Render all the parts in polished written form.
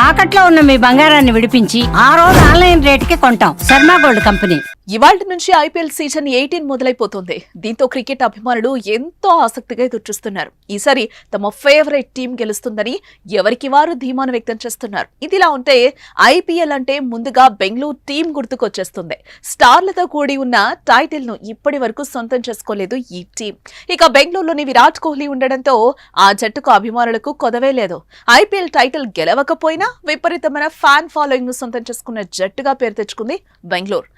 తాకట్లో ఉన్న మీ బంగారాన్ని విడిపించి ఆ రోజు ఆన్లైన్ రేటుకి కొంటాం. Sharma gold company. ఇవాళ్టి నుంచి ఐపీఎల్ సీజన్ 18 మొదలైపోతుంది. దీంతో క్రికెట్ అభిమానులు ఎంతో ఆసక్తిగా ఎదురుచూస్తున్నారు. ఈసారి తమ ఫేవరెట్ టీం గెలుస్తుందని ఎవరికి వారు ధీమాను వ్యక్తం చేస్తున్నారు. ఇదిలా ఉంటే ఐపీఎల్ అంటే ముందుగా బెంగళూరు టీం గుర్తుకొచ్చేస్తుంది. స్టార్లతో కూడి ఉన్న టైటిల్ ను ఇప్పటి వరకు సొంతం చేసుకోలేదు ఈ టీం. ఇక బెంగళూరులోని విరాట్ కోహ్లీ ఉండడంతో ఆ జట్టుకు అభిమానులకు కొదవే లేదు. ఐపీఎల్ టైటిల్ గెలవకపోయినా విపరీతమైన ఫ్యాన్ ఫాలోయింగ్ ను సొంతం చేసుకున్న జట్టుగా పేరు తెచ్చుకుంది బెంగళూరు.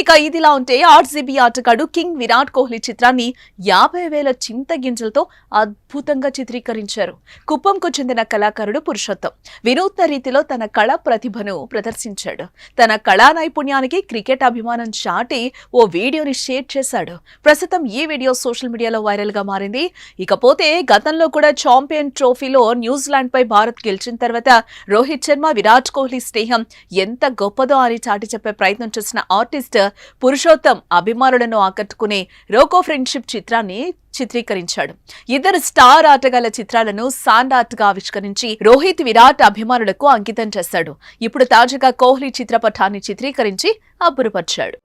ఇక ఇదిలా ఉంటే ఆర్సీబీ ఆటగాడు కింగ్ విరాట్ కోహ్లీ చిత్రాన్ని 50,000 చింత గింజలతో అద్భుతంగా చిత్రీకరించారు. కుప్పంకు చెందిన కళాకారుడు పురుషోత్తం వినూత్న రీతిలో తన కళా ప్రతిభను ప్రదర్శించాడు. తన కళా నైపుణ్యానికి క్రికెట్ అభిమానం చాటి ఓ వీడియోని షేర్ చేశాడు. ప్రస్తుతం ఈ వీడియో సోషల్ మీడియాలో వైరల్ గా మారింది. ఇకపోతే గతంలో కూడా ఛాంపియన్ ట్రోఫీలో న్యూజిలాండ్ పై భారత్ గెలిచిన తర్వాత రోహిత్ శర్మ విరాట్ కోహ్లీ స్నేహం ఎంత గొప్పదో అని చాటి చెప్పే ప్రయత్నం చేసిన ఆర్టిస్ట్ పురుషోత్తం అభిమానులను ఆకట్టుకునే రోకో ఫ్రెండ్షిప్ చిత్రాన్ని చిత్రీకరించాడు. ఇద్దరు స్టార్ ఆటగాళ్ల చిత్రాలను సాండ్ ఆర్ట్ గా ఆవిష్కరించి రోహిత్ విరాట్ అభిమానులకు అంకితం చేశాడు. ఇప్పుడు తాజాగా కోహ్లీ చిత్రపటాన్ని చిత్రీకరించి అబ్బురపరిచాడు.